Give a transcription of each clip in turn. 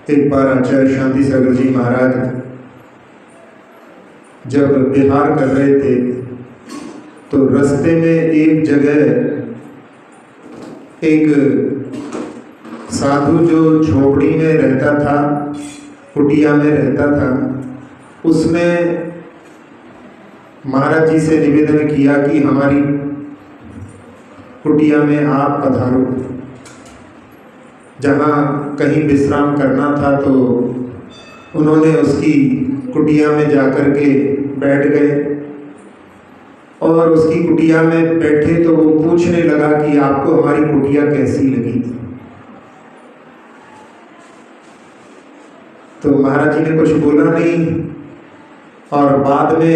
एक बार आचार्य शांति सागर जी महाराज जब विहार कर रहे थे तो रास्ते में एक जगह एक साधु जो झोपड़ी में रहता था, कुटिया में रहता था, उसने महाराज जी से निवेदन किया कि हमारी कुटिया में आप पधारो। जहाँ कहीं विश्राम करना था तो उन्होंने उसकी कुटिया में जाकर के बैठ गए और उसकी कुटिया में बैठे तो वो पूछने लगा कि आपको हमारी कुटिया कैसी लगी। तो महाराज जी ने कुछ बोला नहीं और बाद में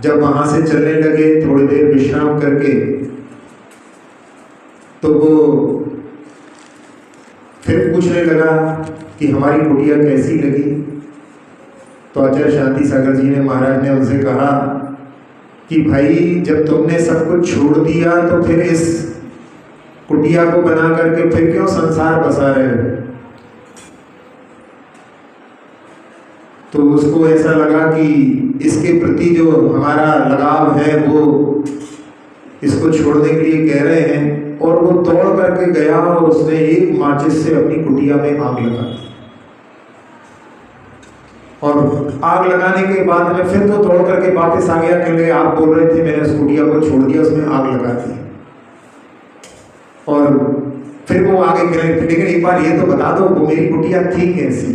जब वहाँ से चलने लगे थोड़ी देर विश्राम करके तो वो फिर पूछने लगा कि हमारी कुटिया कैसी लगी। तो आचार्य शांति सागर जी ने महाराज ने उनसे कहा कि भाई जब तुमने सब कुछ छोड़ दिया तो फिर इस कुटिया को बना करके फिर क्यों संसार बसा रहे हो। तो उसको ऐसा लगा कि इसके प्रति जो हमारा लगाव है वो इसको छोड़ने के लिए कह रहे हैं, और वो दौड़ करके गया और उसने एक माचिस से अपनी कुटिया में आग लगा दी। और आग लगाने के बाद में फिर तो दौड़ करके वापस आ गया, क्योंकि आप बोल रहे थे मैंने उस कुटिया को छोड़ दिया, उसमें आग लगा दी। और फिर वो आगे कह रहे थे लेकिन एक बार ये तो बता दो वो मेरी कुटिया थी कैसी।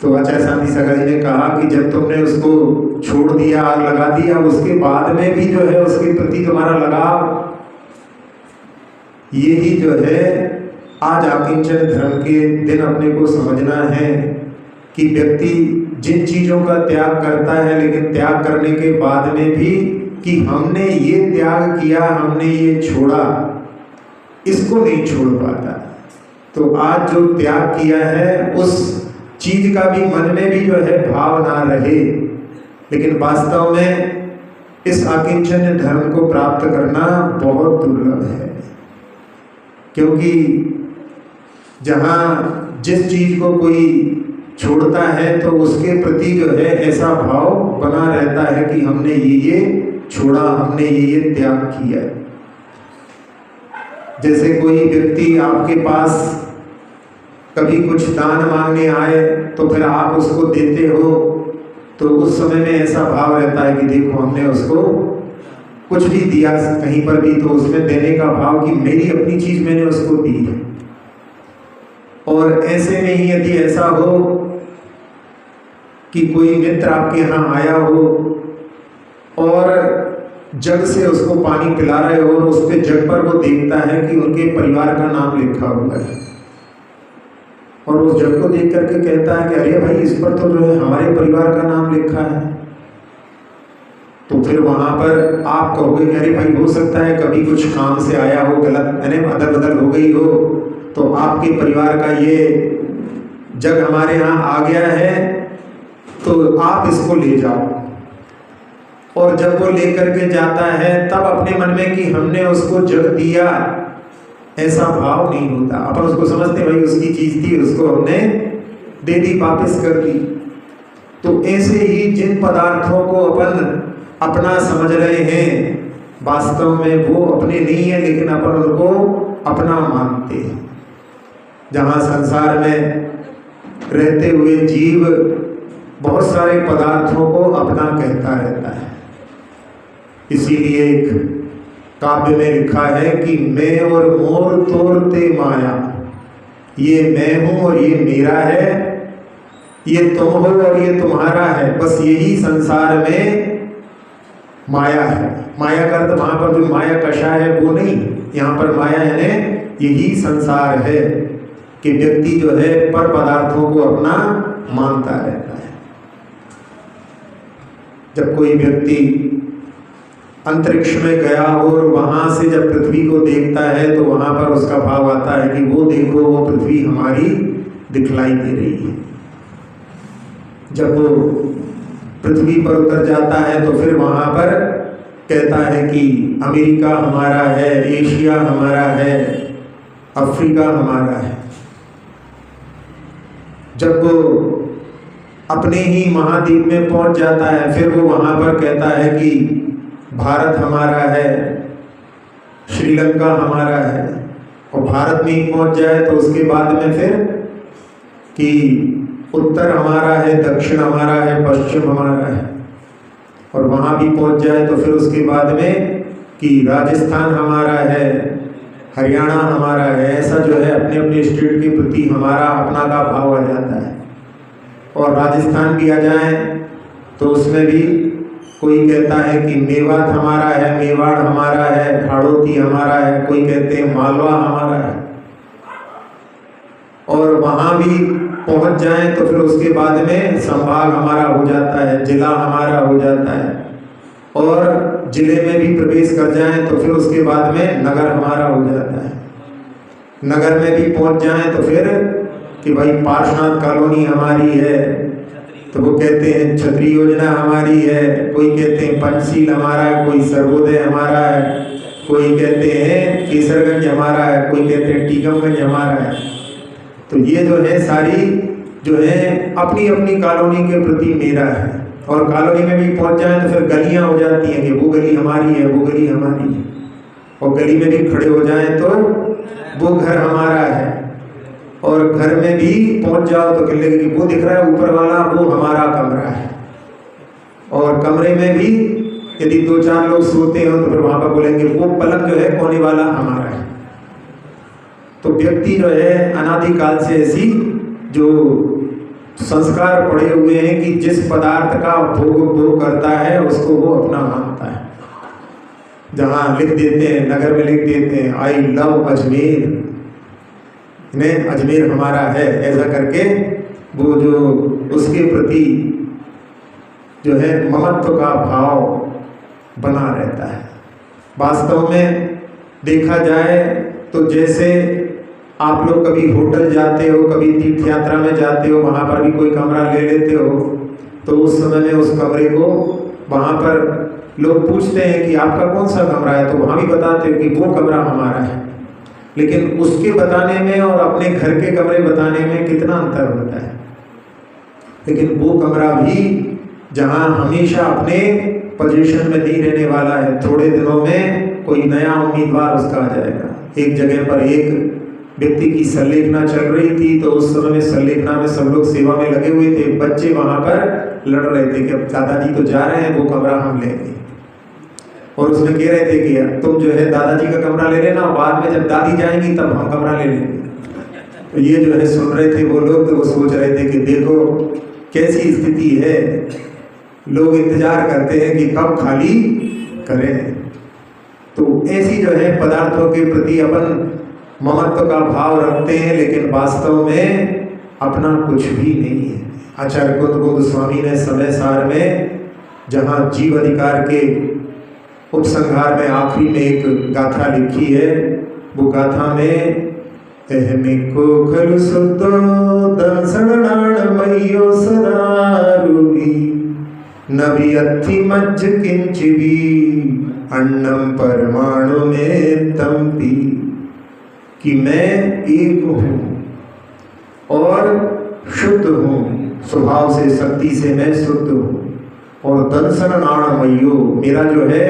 तो आचार्य शांति सागर जी ने कहा कि जब तुमने उसको छोड़ दिया, आग लगा दिया, उसके बाद में भी जो है उसके प्रति तुम्हारा लगाव, यही जो है आज आकिंचन धर्म के दिन अपने को समझना है कि व्यक्ति जिन चीजों का त्याग करता है लेकिन त्याग करने के बाद में भी कि हमने ये त्याग किया, हमने ये छोड़ा, इसको नहीं छोड़ पाता। तो आज जो त्याग किया है उस चीज का भी मन में भी जो है भाव ना रहे, लेकिन वास्तव में इस आकिंचन धर्म को प्राप्त करना बहुत दुर्लभ है। क्योंकि जहाँ जिस चीज को कोई छोड़ता है तो उसके प्रति जो है ऐसा भाव बना रहता है कि हमने ये छोड़ा, हमने ये त्याग किया। जैसे कोई व्यक्ति आपके पास कभी कुछ दान मांगने आए तो फिर आप उसको देते हो, तो उस समय में ऐसा भाव रहता है कि देखो हमने उसको कुछ भी दिया कहीं पर भी, तो उसमें देने का भाव कि मेरी अपनी चीज मैंने उसको दी है। और ऐसे में ही यदि ऐसा हो कि कोई मित्र आपके यहाँ आया हो और जग से उसको पानी पिला रहे हो और उस पे जग पर वो देखता है कि उनके परिवार का नाम लिखा हुआ है, और उस जग को देख करके कहता है कि अरे भाई इस पर तो जो है हमारे परिवार का नाम लिखा है। तो फिर वहां पर आप कहोगे कि अरे भाई हो सकता है कभी कुछ काम से आया हो, गलत यानी अदल बदल हो गई हो, तो आपके परिवार का ये जग हमारे यहाँ आ गया है तो आप इसको ले जाओ। और जब वो लेकर के जाता है तब अपने मन में कि हमने उसको जग दिया, ऐसा भाव नहीं होता। अपन उसको समझते भाई उसकी चीज थी, उसको हमने दे दी, वापस कर दी। तो ऐसे ही जिन पदार्थों को अपन अपना समझ रहे हैं वास्तव में वो अपने नहीं है, लेकिन अपन उनको अपना मानते हैं। जहाँ संसार में रहते हुए जीव बहुत सारे पदार्थों को अपना कहता रहता है। इसीलिए एक काव्य में लिखा है कि मैं और मोर तोरते माया, ये मैं हूं और ये मेरा है, ये तुम हो और ये तुम्हारा है। बस यही संसार में माया है। माया का अर्थ वहां पर जो माया कषा है वो नहीं, यहाँ पर माया यानी यही संसार है कि व्यक्ति जो है पर पदार्थों को अपना मानता रहता है। जब कोई व्यक्ति अंतरिक्ष में गया हो और वहां से जब पृथ्वी को देखता है तो वहां पर उसका भाव आता है कि वो देखो वो पृथ्वी हमारी दिखलाई दे रही है। जब वो पृथ्वी पर उतर जाता है तो फिर वहां पर कहता है कि अमेरिका हमारा है, एशिया हमारा है, अफ्रीका हमारा है। जब वो अपने ही महाद्वीप में पहुंच जाता है, फिर वो वहाँ पर कहता है कि भारत हमारा है, श्रीलंका हमारा है, और भारत में ही पहुंच जाए तो उसके बाद में फिर कि उत्तर हमारा है, दक्षिण हमारा है, पश्चिम हमारा है, और वहाँ भी पहुंच जाए तो फिर उसके बाद में कि राजस्थान हमारा है, हरियाणा हमारा है। ऐसा जो है अपने अपने स्टेट के प्रति हमारा अपना का भाव आ जाता है। और राजस्थान भी आ जाए तो उसमें भी कोई कहता है कि मेवात हमारा है, मेवाड़ हमारा है, हाड़ौती हमारा है, कोई कहते हैं मालवा हमारा है। और वहाँ भी पहुँच जाए तो फिर उसके बाद में संभाग हमारा हो जाता है, जिला हमारा हो जाता है, और जिले में भी प्रवेश कर जाएं तो फिर उसके बाद में नगर हमारा हो जाता है। नगर में भी पहुंच जाएं तो फिर कि भाई पार्श्वनाथ कॉलोनी हमारी है, तो वो कहते हैं छतरी योजना हमारी है, कोई कहते हैं पंचशील हमारा है, कोई सर्वोदय हमारा है, कोई कहते हैं केसरगंज हमारा है, कोई कहते हैं टीकमगंज हमारा है। तो ये जो है सारी जो है अपनी अपनी कॉलोनी के प्रति मेरा है। और कॉलोनी में भी पहुंच जाए तो फिर गलियां हो जाती हैं कि वो गली हमारी है, वो गली हमारी है, और गली में भी खड़े हो जाए तो वो घर हमारा है। और घर में भी पहुंच जाओ तो कह लगे कि वो दिख रहा है ऊपर वाला, वो हमारा कमरा है। और कमरे में भी यदि 2-4 लोग सोते हो तो फिर वहां पर बोलेंगे वो पलंग जो है कोने वाला हमारा है। तो व्यक्ति जो है अनादिकाल से ऐसी जो संस्कार पड़े हुए हैं कि जिस पदार्थ का भोग करता है उसको वो अपना मानता है। जहाँ लिख देते हैं, नगर में लिख देते हैं आई लव अजमेर, इन्हें अजमेर हमारा है, ऐसा करके वो जो उसके प्रति जो है ममत्व का भाव बना रहता है। वास्तव में देखा जाए तो जैसे आप लोग कभी होटल जाते हो, कभी तीर्थ यात्रा में जाते हो, वहाँ पर भी कोई कमरा ले लेते हो, तो उस समय में उस कमरे को वहाँ पर लोग पूछते हैं कि आपका कौन सा कमरा है, तो वहाँ भी बताते हो कि वो कमरा हमारा है। लेकिन उसके बताने में और अपने घर के कमरे बताने में कितना अंतर होता है। लेकिन वो कमरा भी जहाँ हमेशा अपने पोजीशन में नहीं रहने वाला है, थोड़े दिनों में कोई नया उम्मीदवार उसका आ जाएगा। एक जगह पर एक व्यक्ति की संलेखना चल रही थी, तो उस समय में संलेखना में सब लोग सेवा में लगे हुए थे, बच्चे वहां पर लड़ रहे थे कि अब दादाजी तो जा रहे हैं, वो कमरा हम लेंगे। और उसमें कह रहे थे कि तुम जो है दादाजी का कमरा ले लेना, बाद में जब दादी जाएंगी तब हम कमरा ले लेंगे। तो ये जो है सुन रहे थे वो लोग, तो वो सोच रहे थे कि देखो कैसी स्थिति है, लोग इंतजार करते हैं कि कब खाली करें। तो ऐसी जो है पदार्थों के प्रति अपन ममत्व का भाव रखते हैं, लेकिन वास्तव में अपना कुछ भी नहीं है। आचार्य कुंद गोस्वामी ने समय सार में जहाँ जीव अधिकार के उपसंहार में आखिरी में एक गाथा लिखी है, वो गाथा में अहमिको खलु सुतो दंसणाण मयो सदारुवी नबी अथि मज्ज किंचिवी अन्नम परमाणु में तंपी, कि मैं एक हूँ और शुद्ध हूँ, स्वभाव से शक्ति से मैं शुद्ध हूँ। और दर्शन नाणमयो, मेरा जो है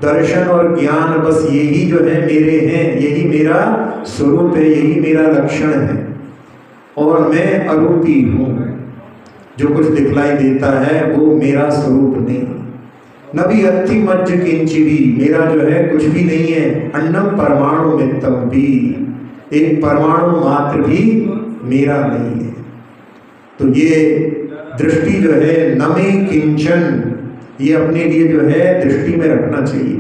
दर्शन और ज्ञान बस यही जो है मेरे हैं, यही मेरा स्वरूप है, यही मेरा लक्षण है। और मैं अरूपी हूँ, जो कुछ दिखलाई देता है वो मेरा स्वरूप नहीं। नबी अति मज्ज किंचिवी, मेरा जो है कुछ भी नहीं है। अन्नम परमाणु मित्तम भी, एक परमाणु मात्र भी मेरा नहीं है। तो ये दृष्टि जो है नमे किंचन, ये अपने लिए जो है दृष्टि में रखना चाहिए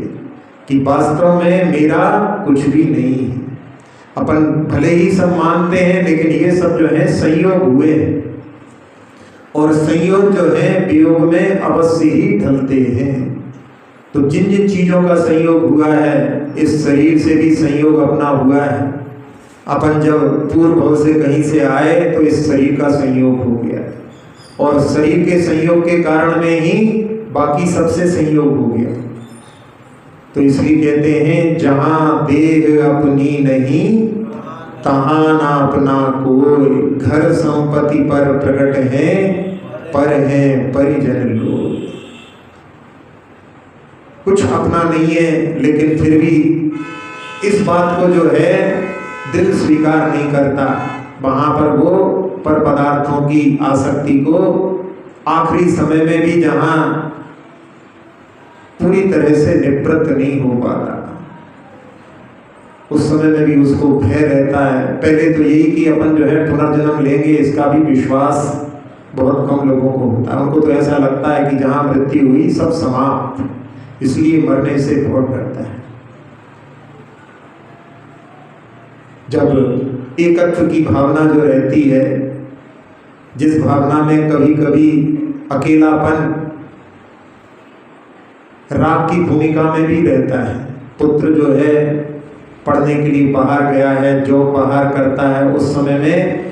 कि वास्तव में मेरा कुछ भी नहीं है। अपन भले ही सब मानते हैं, लेकिन ये सब जो है संयोग हुए हैं, और संयोग जो है वियोग में अवश्य ही ढलते हैं। तो जिन जिन चीजों का संयोग हुआ है, इस शरीर से भी संयोग अपना हुआ है। अपन जब पूर्व भव से कहीं से आए तो इस शरीर का संयोग हो गया, और शरीर के संयोग के कारण में ही बाकी सबसे संयोग हो गया। तो इसलिए कहते हैं जहां देह अपनी नहीं तहाँ ना अपना कोई, घर संपत्ति पर प्रकट है, पर है परिजन लोग। कुछ अपना नहीं है, लेकिन फिर भी इस बात को जो है दिल स्वीकार नहीं करता। वहां पर वो पर पदार्थों की आसक्ति को आखिरी समय में भी जहां पूरी तरह से निवृत्त नहीं हो पाता, उस समय में भी उसको भय रहता है। पहले तो यही कि अपन जो है पुनर्जन्म लेंगे, इसका भी विश्वास बहुत कम लोगों को होता है। उनको तो ऐसा लगता है कि जहां मृत्यु हुई सब समाप्त, इसलिए मरने से बहुत डरता है। जब एकत्व की भावना जो रहती है, जिस भावना में कभी कभी अकेलापन राग की भूमिका में भी रहता है। पुत्र जो है पढ़ने के लिए बाहर गया है, जॉब बाहर करता है, उस समय में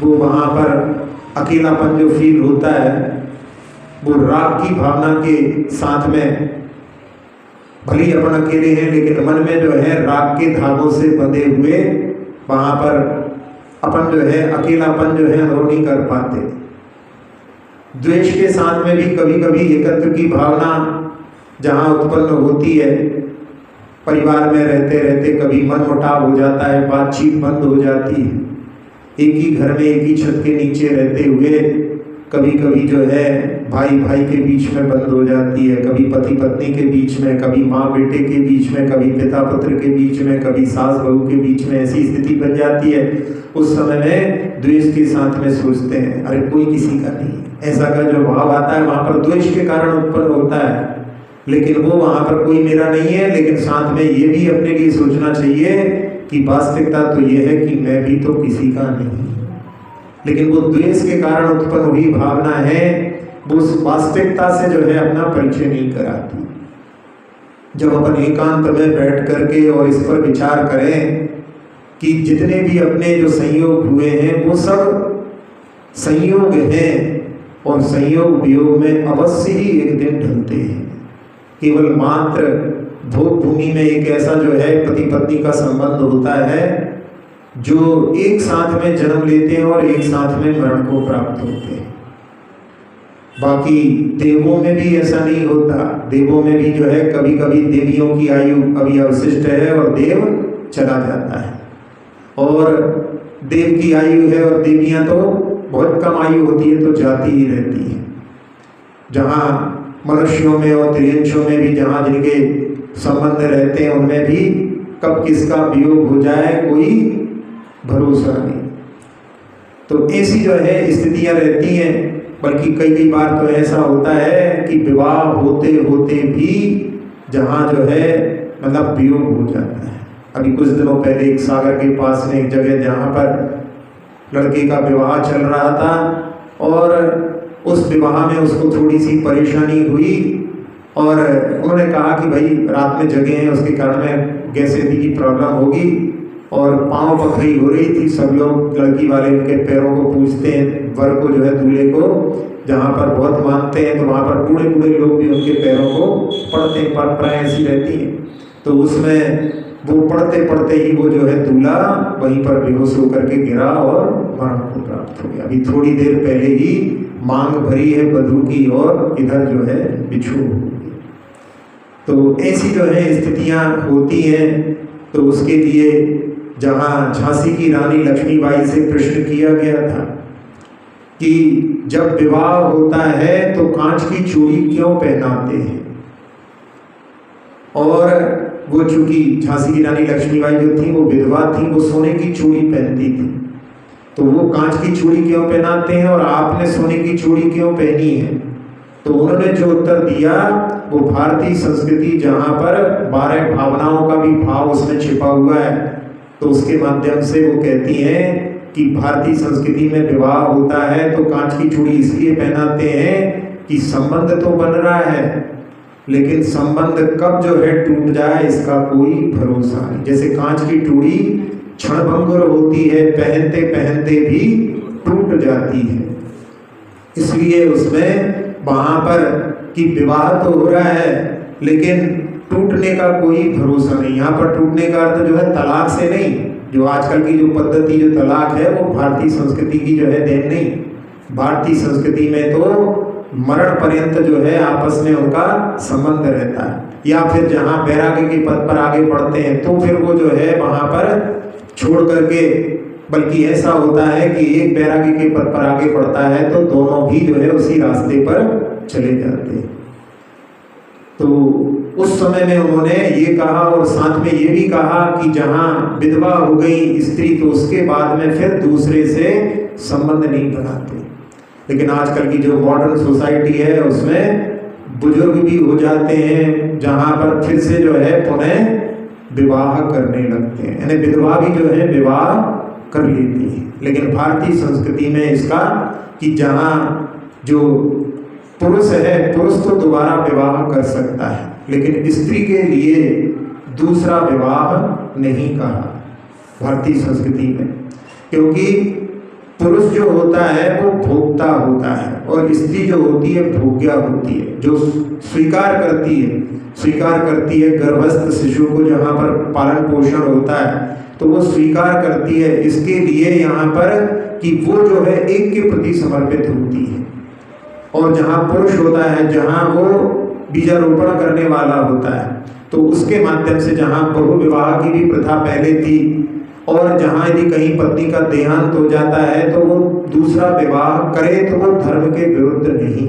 वो वहाँ पर अकेलापन जो फील होता है, वो राग की भावना के साथ में, भले ही अपन अकेले हैं लेकिन मन में जो है राग के धागों से बंधे हुए वहाँ पर अपन जो है अकेलापन जो है अनुभव नहीं कर पाते। द्वेष के साथ में भी कभी कभी एकत्व की भावना जहाँ उत्पन्न होती है, परिवार में रहते रहते कभी मनमुटाव हो जाता है, बातचीत बंद हो जाती है। एक ही घर में एक ही छत के नीचे रहते हुए कभी कभी जो है भाई भाई के बीच में बंद हो जाती है, कभी पति पत्नी के बीच में, कभी माँ बेटे के बीच में, कभी पिता पुत्र के बीच में, कभी सास बहू के बीच में ऐसी स्थिति बन जाती है। उस समय में द्वेष के साथ में सोचते हैं अरे कोई किसी का नहीं, ऐसा का जो भाव आता है वहाँ पर द्वेष के कारण उत्पन्न होता है। लेकिन वो वहाँ पर कोई मेरा नहीं है, लेकिन साथ में ये भी अपने लिए सोचना चाहिए कि वास्तविकता तो ये है कि मैं भी तो किसी का नहीं। लेकिन वो द्वेष के कारण उत्पन्न हुई भावना है, वो उस वास्तविकता से जो है अपना परिचय नहीं कराती। जब अपन एकांत में बैठ करके और इस पर विचार करें कि जितने भी अपने जो संयोग हुए हैं वो सब संयोग हैं और संयोग वियोग में अवश्य ही एक दिन ढलते हैं। केवल मात्र भोग भूमि में एक ऐसा जो है पति पत्नी का संबंध होता है जो एक साथ में जन्म लेते हैं और एक साथ में मरण को प्राप्त होते हैं। बाकी देवों में भी ऐसा नहीं होता। देवों में भी जो है कभी कभी देवियों की आयु अभी अवशिष्ट है और देव चला जाता है, और देव की आयु है और देवियां तो बहुत कम आयु होती है तो जाती ही रहती है। जहाँ मनुष्यों में और त्रियंशों में भी जहाँ जिनके संबंध रहते हैं उनमें भी कब किसका वियोग हो जाए कोई भरोसा नहीं। तो ऐसी जो है स्थितियां रहती हैं। बल्कि कई बार तो ऐसा होता है कि विवाह होते होते भी जहाँ जो है मतलब वियोग हो जाता है। अभी कुछ दिनों पहले एक सागर के पास में एक जगह जहाँ पर लड़के का विवाह चल रहा था और उस विवाह में उसको थोड़ी सी परेशानी हुई और उन्होंने कहा कि भाई रात में जगह हैं उसके कारण में गैस आदि की प्रॉब्लम होगी, और पाँव पखड़ी हो रही थी। सब लोग लड़की वाले उनके पैरों को पूछते हैं, वर को जो है दूल्हे को जहाँ पर बहुत मानते हैं तो वहाँ पर बूढ़े बूढ़े लोग भी उनके पैरों को पढ़ते हैं, परंपराएं ऐसी रहती हैं। तो उसमें वो पढ़ते पढ़ते ही वो जो है दूल्हा वहीं पर बेहोश होकर के गिरा और मरण को प्राप्त हो गया। अभी थोड़ी देर पहले ही मांग भरी है वधू की और इधर जो है बिछू हो गई। तो ऐसी जो है स्थितियां होती हैं। तो उसके लिए जहाँ झांसी की रानी लक्ष्मीबाई से प्रश्न किया गया था कि जब विवाह होता है तो कांच की चूड़ी क्यों पहनाते हैं, और वो चूंकि झांसी की रानी लक्ष्मीबाई जो थी वो विधवा थी, वो सोने की चूड़ी पहनती थी, तो वो कांच की चूड़ी क्यों पहनाते हैं और आपने सोने की चूड़ी क्यों पहनी है। तो उन्होंने जो उत्तर दिया वो भारतीय संस्कृति जहाँ पर 12 भावनाओं का भी भाव उसमें छिपा हुआ है, तो उसके माध्यम से वो कहती हैं कि भारतीय संस्कृति में विवाह होता है तो कांच की चूड़ी इसलिए पहनाते हैं कि संबंध तो बन रहा है, लेकिन संबंध कब जो है टूट जाए इसका कोई भरोसा नहीं। जैसे कांच की चूड़ी क्षणभंगुर होती है, पहनते पहनते भी टूट जाती है। इसलिए उसमें वहां पर कि विवाह तो हो रहा है लेकिन टूटने का कोई भरोसा नहीं। यहाँ पर टूटने का अर्थ जो है तलाक से नहीं, जो आजकल की जो पद्धति जो तलाक है वो भारतीय संस्कृति की जो है देन नहीं। भारतीय संस्कृति में तो मरण पर्यंत जो है आपस में उनका संबंध रहता है, या फिर जहाँ वैराग्य के पद पर आगे बढ़ते हैं तो फिर वो जो है वहाँ पर छोड़ करके, बल्कि ऐसा होता है कि एक वैराग्य के पद पर आगे बढ़ता है तो दोनों भी जो है उसी रास्ते पर चले जाते हैं। तो उस समय में उन्होंने ये कहा और साथ में ये भी कहा कि जहाँ विधवा हो गई स्त्री तो उसके बाद में फिर दूसरे से संबंध नहीं बनाते। लेकिन आजकल की जो मॉडर्न सोसाइटी है उसमें बुजुर्ग भी हो जाते हैं, जहाँ पर फिर से जो है पुनः विवाह करने लगते हैं, यानी विधवा भी जो है विवाह कर लेती है। लेकिन भारतीय संस्कृति में इसका कि जहाँ जो पुरुष है, पुरुष तो दोबारा विवाह कर सकता है, लेकिन स्त्री के लिए दूसरा विवाह नहीं कहा भारतीय संस्कृति में, क्योंकि पुरुष जो होता है वो भोक्ता होता है और स्त्री जो होती है भोग्या होती है, जो स्वीकार करती है गर्भस्थ शिशु को, जहाँ पर पालन पोषण होता है तो वो स्वीकार करती है इसके लिए यहाँ पर कि वो जो है एक के प्रति समर्पित होती है। और जहाँ पुरुष होता है, जहाँ वो बीजारोपण करने वाला होता है, तो उसके माध्यम से जहाँ बहुविवाह की भी प्रथा पहले थी, और जहाँ यदि कहीं पत्नी का देहांत हो जाता है तो वो दूसरा विवाह करे तो वो धर्म के विरुद्ध नहीं।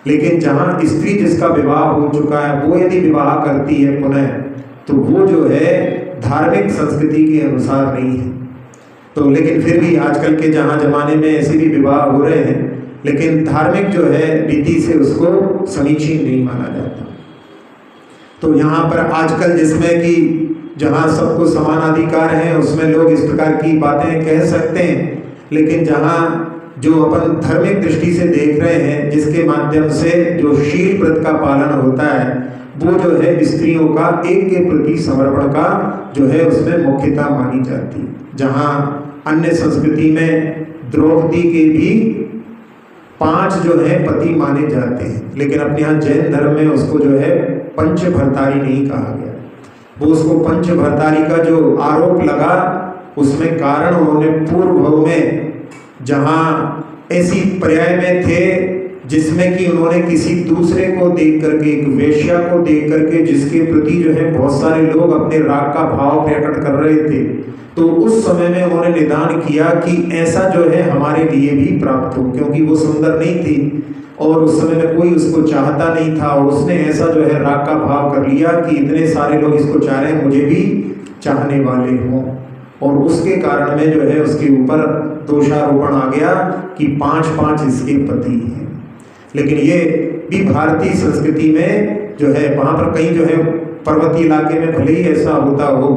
लेकिन जहाँ स्त्री जिसका विवाह हो चुका है वो यदि विवाह करती है पुनः, तो वो जो है धार्मिक संस्कृति के अनुसार नहीं है। तो लेकिन फिर भी आजकल के जहाँ जमाने में ऐसे भी विवाह हो रहे हैं, लेकिन धार्मिक जो है रीति से उसको समीचीन नहीं माना जाता। तो यहाँ पर आजकल जिसमें कि जहाँ सबको समान अधिकार है उसमें लोग इस प्रकार की बातें कह सकते हैं, लेकिन जहाँ जो अपन धार्मिक दृष्टि से देख रहे हैं, जिसके माध्यम से जो शील व्रत का पालन होता है, वो जो है स्त्रियों का एक के प्रति समर्पण का जो है उसमें मुख्यता मानी जाती है। जहाँ अन्य संस्कृति में द्रौपदी के भी 5 जो है पति माने जाते हैं, लेकिन अपने यहाँ जैन धर्म में उसको जो है पंच भर्तारी नहीं कहा गया। वो उसको पंच भर्तारी का जो आरोप लगा उसमें कारण उन्होंने पूर्व भव में जहाँ ऐसी पर्याय में थे जिसमें कि उन्होंने किसी दूसरे को देख करके, एक वेश्या को देख करके, जिसके प्रति जो है बहुत सारे लोग अपने राग का भाव प्रकट कर रहे थे, तो उस समय में उन्होंने निदान किया कि ऐसा जो है हमारे लिए भी प्राप्त हो, क्योंकि वो सुंदर नहीं थी और उस समय में कोई उसको चाहता नहीं था, और उसने ऐसा जो है राग का भाव कर लिया कि इतने सारे लोग इसको चाह रहे हैं, मुझे भी चाहने वाले हों, और उसके कारण में जो है उसके ऊपर दोषारोपण आ गया कि 5-5 इसके पति हैं। लेकिन ये भी भारतीय संस्कृति में जो है वहाँ पर कहीं जो है पर्वतीय इलाके में भले ही ऐसा होता हो,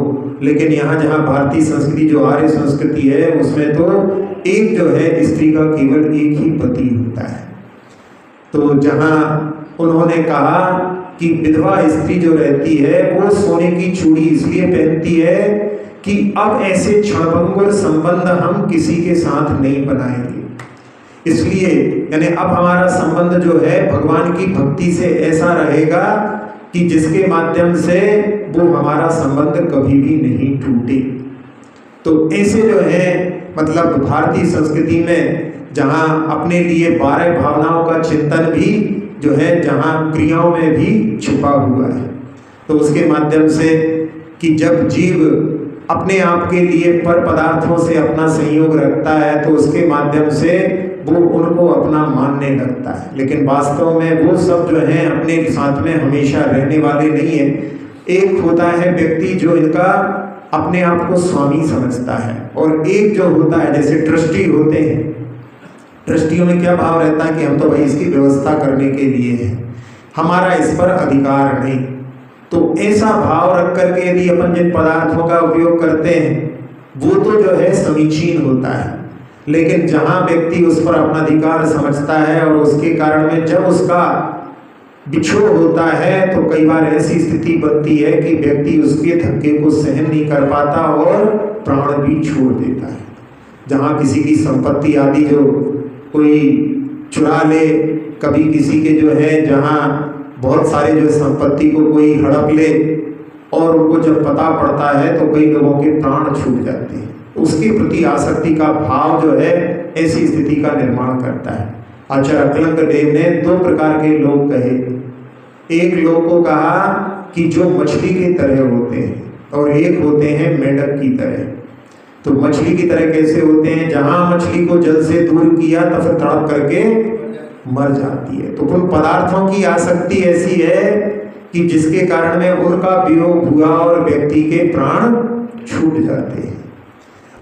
लेकिन यहाँ जहाँ भारतीय संस्कृति जो आर्य संस्कृति है उसमें तो एक जो है स्त्री का केवल एक ही पति होता है। तो जहाँ उन्होंने कहा कि विधवा स्त्री जो रहती है वो सोने की चूड़ी इसलिए पहनती है कि अब ऐसे क्षणभंगुर संबंध हम किसी के साथ नहीं बनाएंगे, इसलिए यानी अब हमारा संबंध जो है भगवान की भक्ति से ऐसा रहेगा कि जिसके माध्यम से वो हमारा संबंध कभी भी नहीं टूटे। तो ऐसे जो है मतलब भारतीय संस्कृति में जहाँ अपने लिए 12 भावनाओं का चिंतन भी जो है जहाँ क्रियाओं में भी छुपा हुआ है, तो उसके माध्यम से कि जब जीव अपने आप के लिए पर पदार्थों से अपना संयोग रखता है तो उसके माध्यम से वो उनको अपना मानने लगता है, लेकिन वास्तव में वो सब जो है अपने साथ में हमेशा रहने वाले नहीं है। एक होता है व्यक्ति जो इनका अपने आप को स्वामी समझता है, और एक जो होता है जैसे ट्रस्टी होते हैं, ट्रस्टियों में क्या भाव रहता है कि हम तो भाई इसकी व्यवस्था करने के लिए हैं, हमारा इस पर अधिकार नहीं। तो ऐसा भाव रख करके यदि अपन जिन पदार्थों का उपयोग करते हैं वो तो जो है समीचीन होता है, लेकिन जहाँ व्यक्ति उस पर अपना अधिकार समझता है और उसके कारण में जब उसका बिछोड़ होता है तो कई बार ऐसी स्थिति बनती है कि व्यक्ति उसके धक्के को सहन नहीं कर पाता और प्राण भी छोड़ देता है। जहाँ किसी की संपत्ति आदि जो कोई चुरा ले, कभी किसी के जो है जहाँ बहुत सारे जो संपत्ति को कोई हड़प ले, और उनको जब पता पड़ता है तो कई लोगों के प्राण छूट जाते हैं। उसके प्रति आसक्ति का भाव जो है ऐसी स्थिति का निर्माण करता है। आचार्य अकलंक देव ने दो प्रकार के लोग कहे। एक लोग को कहा कि जो मछली की तरह होते हैं, और एक होते हैं मेंढक की तरह। तो मछली की तरह कैसे होते हैं? जहां मछली को जल से दूर किया तो फिर तड़प करके मर जाती है। तो उन पदार्थों की आसक्ति ऐसी है कि जिसके कारण में उनका वियोग हुआ और व्यक्ति के प्राण छूट जाते हैं।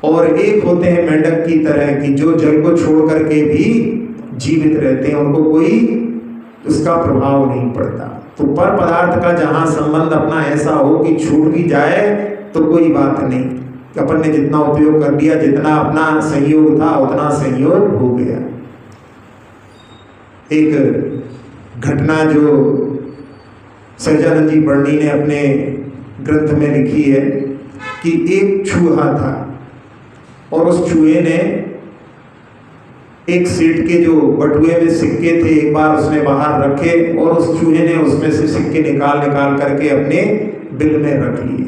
और एक होते हैं मेंढक की तरह कि जो जल को छोड़ करके भी जीवित रहते हैं, उनको कोई उसका प्रभाव नहीं पड़ता। तो पर पदार्थ का जहां संबंध अपना ऐसा हो कि छूट भी जाए तो कोई बात नहीं, अपन ने जितना उपयोग कर लिया, जितना अपना संयोग था उतना संयोग हो गया। एक घटना जो सहजानंद जी बर्नी ने अपने ग्रंथ में लिखी है कि एक चूहा था और उस चूहे ने एक सेठ के जो बटुए में सिक्के थे एक बार उसने बाहर रखे और उस चूहे ने उसमें से सिक्के निकाल करके अपने बिल में रख लिए।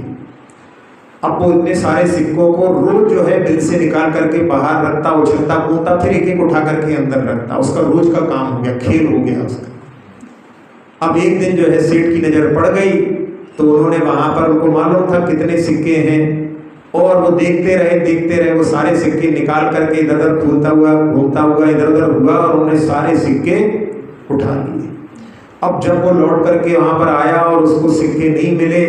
अब वो इतने सारे सिक्कों को रोज जो है बिल से निकाल करके बाहर रखता, उछलता कूदता, फिर एक एक उठा करके अंदर रखता। उसका रोज का काम हो गया, खेल हो गया उसका। अब एक दिन जो है सेठ की नजर पड़ गई तो उन्होंने वहां पर, उनको मालूम था कितने सिक्के हैं, और वो देखते रहे वो सारे सिक्के निकाल करके इधर उधर घूमता हुआ इधर उधर हुआ और उन्होंने सारे सिक्के उठा लिए। अब जब वो लौट करके वहां पर आया और उसको सिक्के नहीं मिले,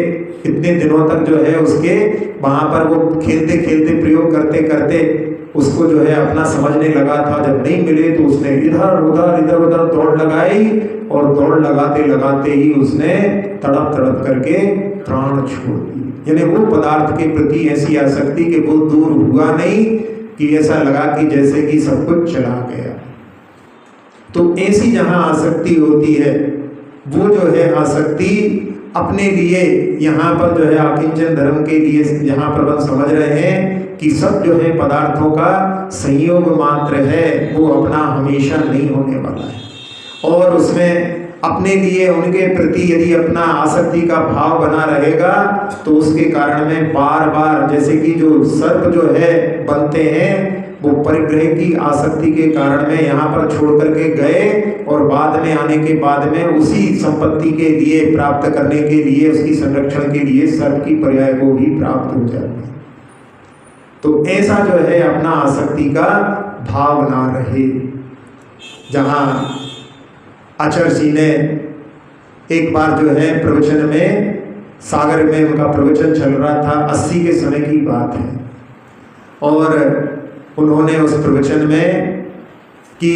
इतने दिनों तक जो है उसके वहां पर वो खेलते खेलते प्रयोग करते उसको जो है अपना समझने लगा था। जब नहीं मिले तो उसने इधर उधर दौड़ लगाई और दौड़ लगाते ही उसने तड़प करके प्राण छोड़ दिए। यानी वो पदार्थ के प्रति ऐसी आसक्ति कि वो दूर हुआ नहीं कि ऐसा लगा कि जैसे कि सब कुछ चला गया। तो ऐसी जहां आसक्ति होती है वो जो है आसक्ति अपने लिए, यहाँ पर जो है आकिंचन धर्म के लिए यहाँ पर हम समझ रहे हैं कि सब जो है पदार्थों का संयोग मात्र है, वो अपना हमेशा नहीं होने वाला है। और उसमें अपने लिए उनके प्रति यदि अपना आसक्ति का भाव बना रहेगा तो उसके कारण में बार बार, जैसे कि जो सर्प जो है बनते हैं, वो परिग्रह की आसक्ति के कारण में यहाँ पर छोड़ करके गए और बाद में आने के बाद में उसी संपत्ति के लिए प्राप्त करने के लिए, उसकी संरक्षण के लिए सर्प की पर्याय को भी प्राप्त हो जाते हैं। तो ऐसा जो है अपना आसक्ति का भाव ना रहे। जहाँ आचार्य जी ने एक बार जो है प्रवचन में, सागर में उनका प्रवचन चल रहा था, 80 के समय की बात है, और उन्होंने उस प्रवचन में कि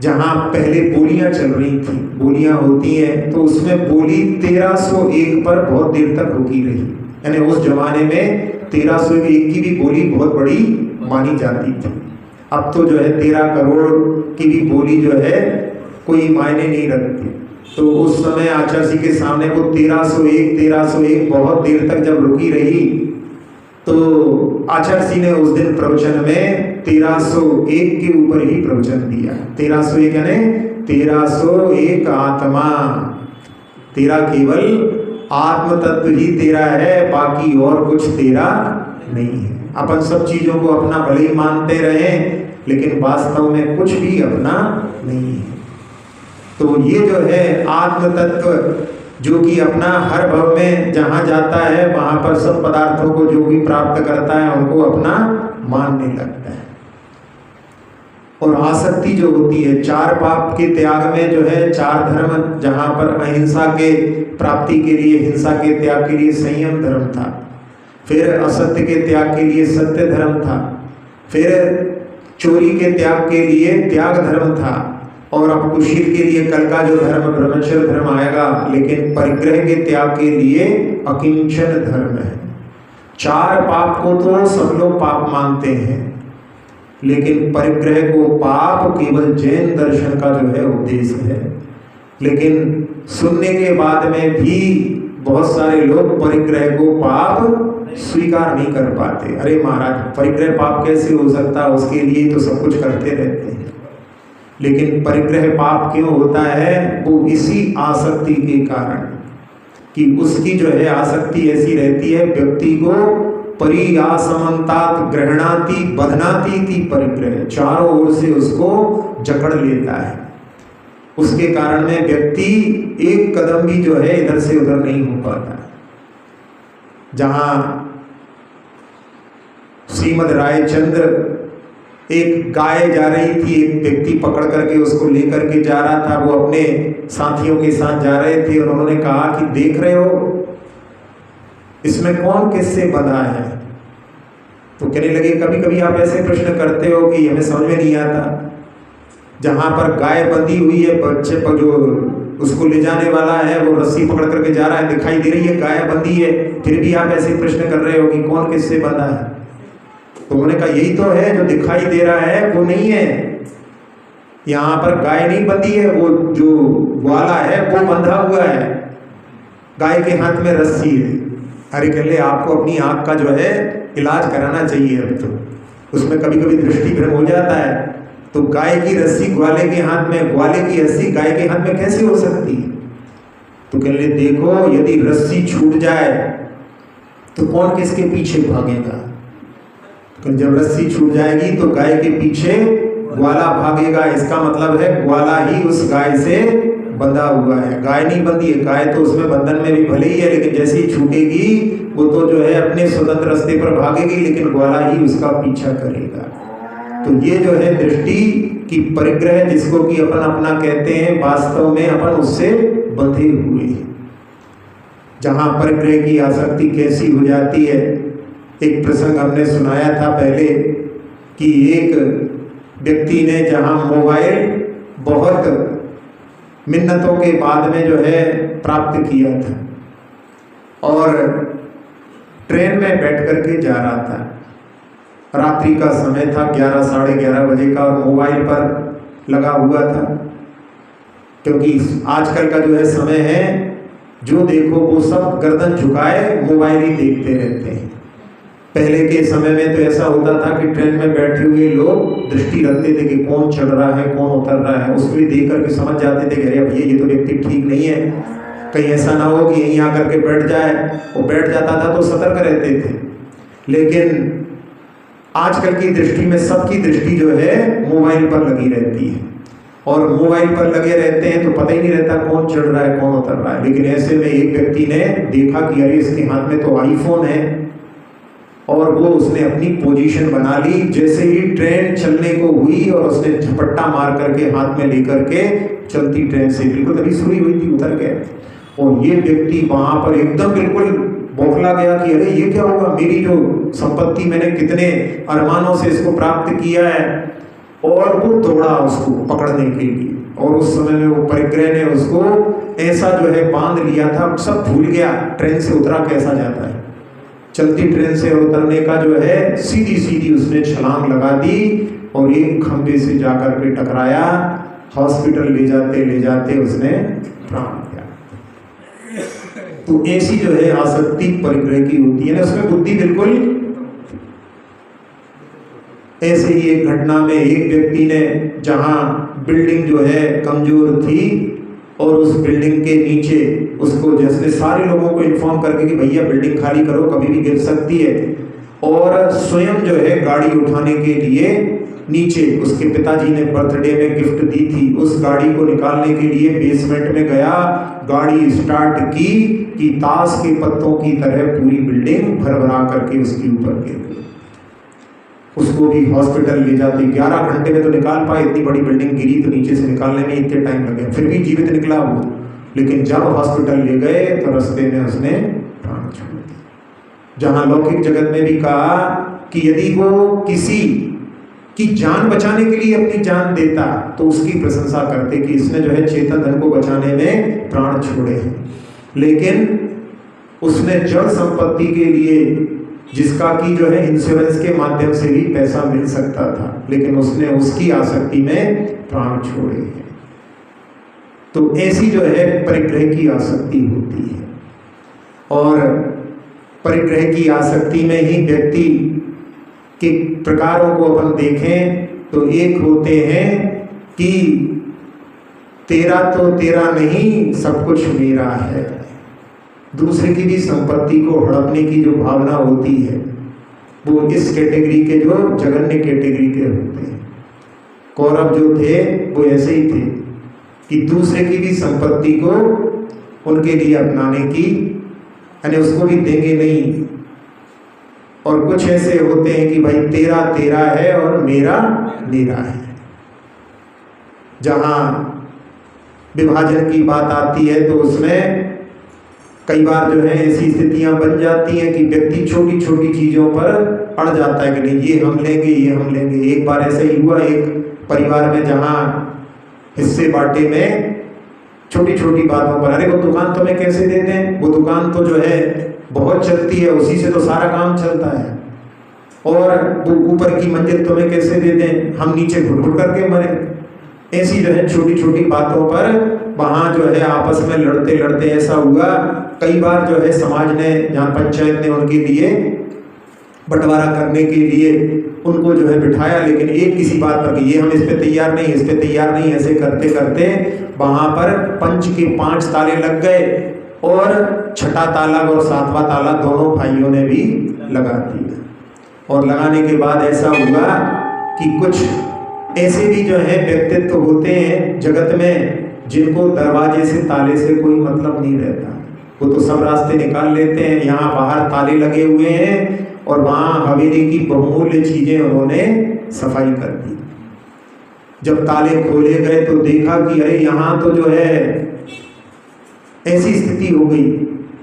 जहाँ पहले बोलियां चल रही थी, बोलियां होती हैं, तो उसमें बोली 1301 पर बहुत देर तक रुकी रही। यानी उस जमाने में 1301 की भी बोली बहुत बड़ी मानी जाती थी। अब तो जो है 13 करोड़ की भी बोली जो है कोई मायने नहीं रखती। तो उस समय आचार्य जी के सामने वो 1301 बहुत देर तक जब रुकी रही, तो आचार्य जी ने उस दिन प्रवचन में 1301 के ऊपर ही प्रवचन दिया। 1301 यानी 1301 आत्मा, तेरा केवल आत्म तत्व ही तेरा है, बाकी और कुछ तेरा नहीं है। अपन सब चीजों को अपना भले ही मानते रहें, लेकिन वास्तव में कुछ भी अपना नहीं है। तो ये जो है आत्म तत्व जो कि अपना हर भव में जहाँ जाता है वहाँ पर सब पदार्थों को जो भी प्राप्त करता है उनको अपना मानने लगता है। और आसक्ति जो होती है, 4 पाप के त्याग में जो है 4 धर्म, जहाँ पर अहिंसा के प्राप्ति के लिए, हिंसा के त्याग के लिए संयम धर्म था, फिर असत्य के त्याग के लिए सत्य धर्म था, फिर चोरी के त्याग के लिए त्याग धर्म था, और अब कुशील के लिए कल का जो धर्म ब्रह्मचर्य धर्म आएगा, लेकिन परिग्रह के त्याग के लिए अकिंचन धर्म है। 4 पाप को तो सब लोग पाप मानते हैं, लेकिन परिग्रह को पाप केवल जैन दर्शन का जो है उद्देश्य है। लेकिन सुनने के बाद में भी बहुत सारे लोग परिग्रह को पाप स्वीकार नहीं कर पाते। अरे महाराज, परिग्रह पाप कैसे हो सकता है? उसके लिए तो सब कुछ करते रहते हैं। लेकिन परिग्रह पाप क्यों होता है? वो इसी आसक्ति के कारण कि उसकी जो है आसक्ति ऐसी रहती है, व्यक्ति को परियासमन्तात ग्रहणाति बधनाति ती परिग्रह, चारों ओर से उसको जकड़ लेता है। उसके कारण में व्यक्ति एक कदम भी जो है इधर से उधर नहीं हो पाता। जहां श्रीमद रायचंद्र एक गाय जा रही थी, एक व्यक्ति पकड़ करके उसको लेकर के जा रहा था, वो अपने साथियों के साथ जा रहे थे और उन्होंने कहा कि देख रहे हो इसमें कौन किससे बंधा है? तो कहने लगे कभी कभी आप ऐसे प्रश्न करते हो कि हमें समझ में नहीं आता, जहां पर गाय बंधी हुई है, बच्चे पर जो उसको ले जाने वाला है वो रस्सी पकड़ करके जा रहा है, दिखाई दे रही है गाय बंधी है, फिर भी आप ऐसे प्रश्न कर रहे हो कि कौन किससे बंधा है? तो उन्होंने कहा यही तो है, जो दिखाई दे रहा है वो नहीं है, यहाँ पर गाय नहीं बंधी है, वो जो ग्वाला है वो बंधा हुआ है, गाय के हाथ में रस्सी है। अरे कह ले आपको अपनी आँख का जो है इलाज कराना चाहिए। अब तो उसमें कभी कभी दृष्टि भ्रम हो जाता है, तो गाय की रस्सी ग्वाले के हाथ में, ग्वाले की रस्सी गाय के हाथ में कैसे हो सकती है? तो कह ले देखो यदि रस्सी छूट जाए तो कौन किसके पीछे भागेगा? तो जब रस्सी छूट जाएगी तो गाय के पीछे ग्वाला भागेगा, इसका मतलब है ग्वाला ही उस गाय से बंधा हुआ है, गाय नहीं बंधी है। गाय तो उसमें बंधन में भी भले ही है, लेकिन जैसे ही छूटेगी वो तो जो है अपने स्वतंत्र रास्ते पर भागेगी, लेकिन ग्वाला ही उसका पीछा करेगा। तो ये जो है दृष्टि की परिग्रह, जिसको कि अपन अपना कहते हैं, वास्तव में अपन उससे बंधे हुए हैं। जहाँ परिग्रह की आसक्ति कैसी हो जाती है, एक प्रसंग हमने सुनाया था पहले कि एक व्यक्ति ने जहाँ मोबाइल बहुत मिन्नतों के बाद में जो है प्राप्त किया था और ट्रेन में बैठ करके जा रहा था, रात्रि का समय था, 11 साढ़े 11 बजे का, और मोबाइल पर लगा हुआ था, क्योंकि आजकल का जो है समय है, जो देखो वो सब गर्दन झुकाए मोबाइल ही देखते रहते हैं। पहले के समय में तो ऐसा होता था कि ट्रेन में बैठे हुए लोग दृष्टि रखते थे कि कौन चढ़ रहा है कौन उतर रहा है, उसको भी देख करके समझ जाते थे कि अरे भैया ये तो व्यक्ति ठीक नहीं है, कहीं ऐसा ना हो कि यहीं आकर के बैठ जाए। वो बैठ जाता था तो सतर्क रहते थे। लेकिन आजकल की दृष्टि में सबकी दृष्टि जो है मोबाइल पर लगी रहती है, और मोबाइल पर लगे रहते हैं तो पता ही नहीं रहता कौन चढ़ रहा है कौन उतर रहा है। लेकिन ऐसे में एक व्यक्ति ने देखा कि अरे इसके हाथ में तो आईफोन है, और वो उसने अपनी पोजीशन बना ली। जैसे ही ट्रेन चलने को हुई और उसने झपट्टा मार करके हाथ में लेकर के चलती ट्रेन से बिल्कुल तभी शुरू हुई थी उतर गए, और ये व्यक्ति वहां पर एकदम बिल्कुल बौखला गया कि अरे ये क्या होगा, मेरी जो संपत्ति मैंने कितने अरमानों से इसको प्राप्त किया है। और वो दौड़ा उसको पकड़ने के लिए, और उस समय में वो परिग्रह ने उसको ऐसा जो है बांध लिया था, सब भूल गया ट्रेन से उतरा कैसा जाता है। चलती ट्रेन से उतरने का जो है सीधी सीधी उसने छलांग लगा दी और एक खंभे से जाकर के टकराया। हॉस्पिटल ले जाते उसने प्राण दिया। तो ऐसी जो है आसक्ति परिग्रह की होती है ना, उसमें बुद्धि बिल्कुल। ऐसे ही एक घटना में एक व्यक्ति ने, जहां बिल्डिंग जो है कमजोर थी और उस बिल्डिंग के नीचे उसको जैसे सारे लोगों को इन्फॉर्म करके कि भैया बिल्डिंग खाली करो कभी भी गिर सकती है, और स्वयं जो है गाड़ी उठाने के लिए नीचे, उसके पिताजी ने बर्थडे में गिफ्ट दी थी, उस गाड़ी को निकालने के लिए बेसमेंट में गया, गाड़ी स्टार्ट की कि ताश के पत्तों की तरह पूरी बिल्डिंग भरभरा करके उसके ऊपर गिर गई। उसको भी हॉस्पिटल ले जाते 11 घंटे में तो निकाल पाए, इतनी बड़ी बिल्डिंग गिरी तो नीचे से निकालने में इतने टाइम लगे, फिर भी जीवित निकला वो। लेकिन जब हॉस्पिटल ले गए तो रास्ते में उसने प्राण छोड़ दिया। जहां लौकिक जगत में भी कहा कि यदि वो किसी की जान बचाने के लिए अपनी जान देता तो उसकी प्रशंसा करते कि इसने जो है चेतन धन को बचाने में प्राण छोड़े हैं। लेकिन उसने जड़ संपत्ति के लिए, जिसका कि जो है इंश्योरेंस के माध्यम से भी पैसा मिल सकता था, लेकिन उसने उसकी आसक्ति में प्राण छोड़े हैं। तो ऐसी जो है परिग्रह की आसक्ति होती है। और परिग्रह की आसक्ति में ही व्यक्ति के प्रकारों को अपन देखें तो एक होते हैं कि तेरा तो तेरा नहीं सब कुछ मेरा है, दूसरे की भी संपत्ति को हड़पने की जो भावना होती है वो इस कैटेगरी के जो जघन्य कैटेगरी के होते हैं। कौरव जो थे वो ऐसे ही थे कि दूसरे की भी संपत्ति को उनके लिए अपनाने की, यानी उसको भी देंगे नहीं। और कुछ ऐसे होते हैं कि भाई तेरा तेरा है और मेरा मेरा है। जहाँ विभाजन की बात आती है तो उसमें कई बार जो है ऐसी स्थितियां बन जाती हैं कि व्यक्ति छोटी छोटी चीज़ों पर अड़ जाता है कि नहीं ये हम लेंगे ये हम लेंगे। एक बार ऐसा ही हुआ एक परिवार में, जहाँ हिस्से बांटे में छोटी छोटी बातों पर, अरे वो दुकान तुम्हें कैसे दे दें, वो दुकान तो जो है बहुत चलती है, उसी से तो सारा काम चलता है, और वो ऊपर की मंजिल तुम्हें कैसे दे दें, हम नीचे घुट घुट करके मरे। ऐसी जो है छोटी छोटी बातों पर वहाँ जो है आपस में लड़ते लड़ते ऐसा हुआ। कई बार जो है समाज ने, जहाँ पंचायत ने उनके लिए बंटवारा करने के लिए उनको जो है बिठाया, लेकिन एक किसी बात पर कि ये हम इस पे तैयार नहीं, इस पे तैयार नहीं, ऐसे करते करते वहाँ पर पंच के 5 ताले लग गए और छठा ताला और 7वां ताला दोनों भाइयों ने भी लगा दिया। और लगाने के बाद ऐसा हुआ कि कुछ ऐसे भी जो है व्यक्तित्व होते हैं जगत में जिनको दरवाजे से ताले से कोई मतलब नहीं रहता, वो तो सब रास्ते निकाल लेते हैं। यहाँ बाहर ताले लगे हुए हैं और वहाँ हवेली की बहुमूल्य चीजें उन्होंने सफाई कर दी। जब ताले खोले गए तो देखा कि अरे यहाँ तो जो है ऐसी स्थिति हो गई।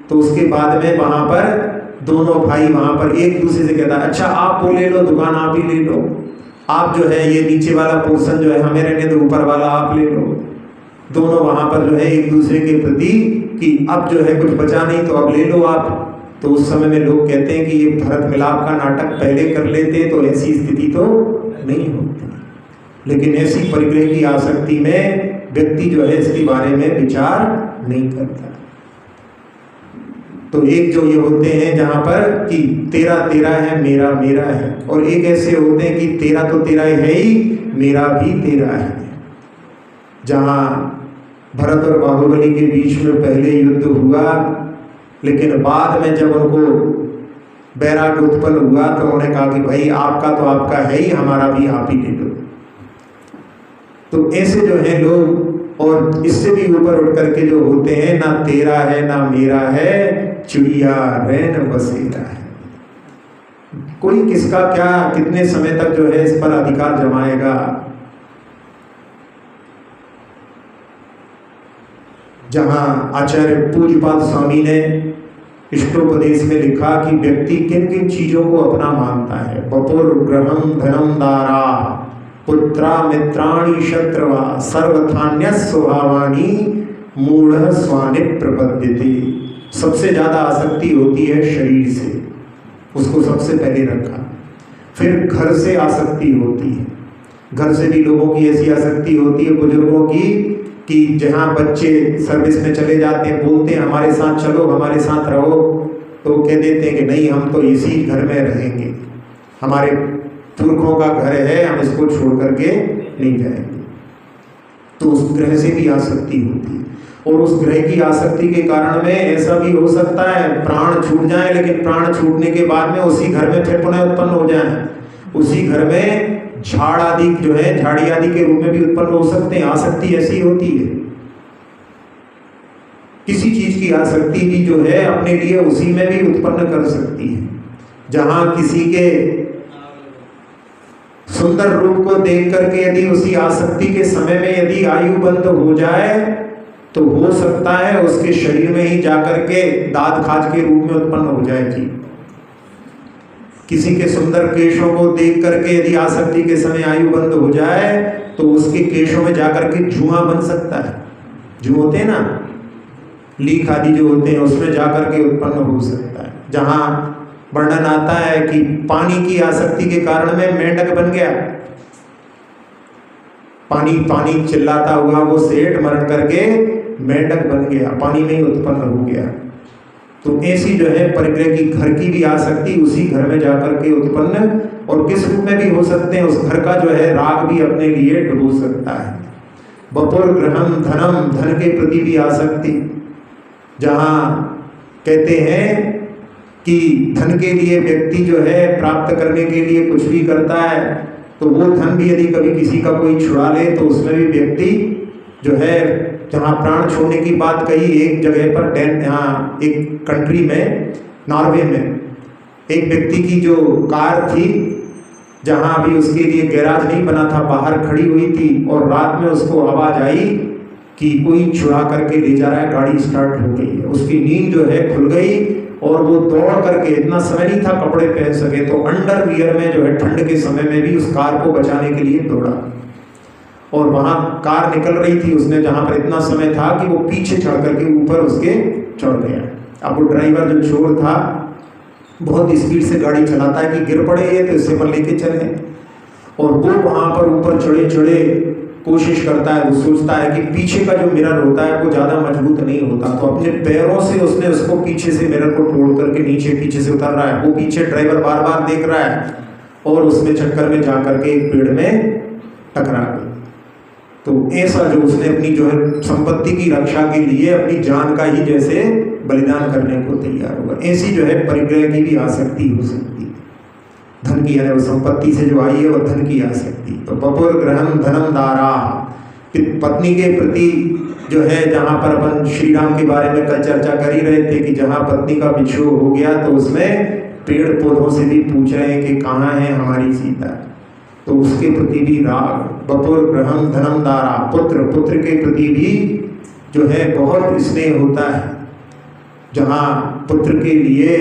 तो उसके बाद में वहाँ पर दोनों भाई वहाँ पर एक दूसरे से कहता है, अच्छा आप वो ले लो, दुकान आप ही ले लो, आप जो है ये नीचे वाला पोर्शन जो है हमें रहने दो, ऊपर वाला आप ले लो। दोनों वहाँ पर जो है एक दूसरे के प्रति कि अब जो है कुछ बचा नहीं तो अब ले लो आप। तो उस समय में लोग कहते हैं कि ये भरत मिलाप का नाटक पहले कर लेते तो ऐसी स्थिति तो नहीं होती। लेकिन ऐसी परिग्रह की आसक्ति में व्यक्ति जो है इसके बारे में विचार नहीं करता। तो एक जो ये होते हैं जहाँ पर कि तेरा तेरा है मेरा मेरा है, और एक ऐसे होते हैं कि तेरा तो तेरा है ही मेरा भी तेरा है। जहाँ भरत और बाहुबली के बीच में पहले युद्ध हुआ, लेकिन बाद में जब उनको बैराग उत्पन्न हुआ तो उन्होंने कहा कि भाई आपका तो आपका है ही, हमारा भी आप ही ले लो। तो ऐसे जो है लोग, और इससे भी ऊपर उठ करके जो होते हैं, ना तेरा है ना मेरा है, चिड़िया रैन बसेरा है। कोई किसका क्या कितने समय तक जो है इस पर अधिकार जमाएगा। जहां आचार्य पूज्यपाद स्वामी ने इष्टोपदेश में लिखा कि व्यक्ति किन किन चीजों को अपना मानता है। बपुर ग्रहम धनम दारा पुत्रा मित्राणि शत्रवा सर्वथान्य स्वभावानी मूढ़ स्वानि प्रपद्यते। सबसे ज्यादा आसक्ति होती है शरीर से, उसको सबसे पहले रखा। फिर घर से आसक्ति होती है, घर से भी लोगों की ऐसी आसक्ति होती है बुजुर्गों की कि जहाँ बच्चे सर्विस में चले जाते हैं, बोलते हैं हमारे साथ चलो, हमारे साथ रहो, तो कह देते हैं कि नहीं हम तो इसी घर में रहेंगे, हमारे पुरखों का घर है, हम इसको छोड़ करके नहीं जाएंगे। तो उस ग्रह से भी आसक्ति होती है। और उस ग्रह की आसक्ति के कारण में ऐसा भी हो सकता है प्राण छूट जाए, लेकिन प्राण छूटने के बाद में उसी घर में फिर पुनः उत्पन्न हो जाए, उसी घर में झाड़ आदि जो है झाड़ी आदि के रूप में भी उत्पन्न हो सकते हैं। आसक्ति ऐसी होती है। किसी चीज की आसक्ति भी जो है अपने लिए उसी में भी उत्पन्न कर सकती है। जहां किसी के सुंदर रूप को देख करके यदि उसी आसक्ति के समय में यदि आयु बंद हो जाए तो हो सकता है उसके शरीर में ही जाकर के दाद खाज के रूप में उत्पन्न हो जाएगी। किसी के सुंदर केशों को देख करके यदि आसक्ति के समय आयु बंद हो जाए तो उसके केशों में जाकर के जुआ बन सकता है। जुए होते हैं ना, लीख आदि जो होते हैं, उसमें जाकर के उत्पन्न हो सकता है। जहां वर्णन आता है कि पानी की आसक्ति के कारण में मेंढक बन गया, पानी पानी चिल्लाता हुआ वो सेठ मरण करके मेंढक बन गया, पानी में ही उत्पन्न हो गया। तो ऐसी जो है परिग्रह की घर की भी आसक्ति उसी घर में जाकर के उत्पन्न, और किस रूप में भी हो सकते हैं, उस घर का जो है राग भी अपने लिए डुबो सकता है। बपुर ग्रहम धनम, धन के प्रति भी आसक्ति। जहाँ कहते हैं कि धन के लिए व्यक्ति जो है प्राप्त करने के लिए कुछ भी करता है, तो वो धन भी यदि कभी किसी का कोई छुड़ा ले तो उसमें भी व्यक्ति जो है, जहाँ प्राण छोड़ने की बात कही, एक जगह पर यहाँ एक कंट्री में, नॉर्वे में, एक व्यक्ति की जो कार थी, जहाँ अभी उसके लिए गैराज नहीं बना था, बाहर खड़ी हुई थी और रात में उसको आवाज़ आई कि कोई चुरा करके ले जा रहा है, गाड़ी स्टार्ट हो गई है। उसकी नींद जो है खुल गई और वो दौड़ करके, इतना समय नहीं था कपड़े पहन सके, तो अंडरवियर में जो है ठंड के समय में भी उस कार को बचाने के लिए दौड़ा और वहाँ कार निकल रही थी, उसने जहाँ पर इतना समय था कि वो पीछे चढ़ करके ऊपर उसके चढ़ गया। अब वो ड्राइवर जो चोर था बहुत स्पीड से गाड़ी चलाता है कि गिर पड़े ये तो इससे पर लेके चले, और वो वहाँ पर ऊपर चढ़े चढ़े कोशिश करता है। वो सोचता है कि पीछे का जो मिरर होता है वो ज़्यादा मजबूत नहीं होता, तो अपने पैरों से उसने उसको पीछे से मिरर को तोड़ करके नीचे पीछे से उतर रहा है। वो पीछे ड्राइवर बार बार देख रहा है और उसमें चक्कर में जा करके एक पेड़ में टकरा गई। तो ऐसा जो उसने अपनी जो है संपत्ति की रक्षा के लिए अपनी जान का ही जैसे बलिदान करने को तैयार हुआ, ऐसी जो है परिग्रह की भी आसक्ति हो सकती है। धन की है, वो संपत्ति से जो आई है वो धन की आसक्ति। तो बपुर ग्रहम धनम दारा, पत्नी के प्रति जो है, जहाँ पर अपन श्री राम के बारे में कल चर्चा कर ही रहे थे कि जहाँ पत्नी का विछोह हो गया तो उसमें पेड़ पौधों से भी पूछ रहे हैं कि कहाँ है हमारी सीता, तो उसके प्रति भी राग। बपुर ग्रहम धनम दारा, पुत्र के प्रति भी जो है बहुत स्नेह होता है। जहाँ पुत्र के लिए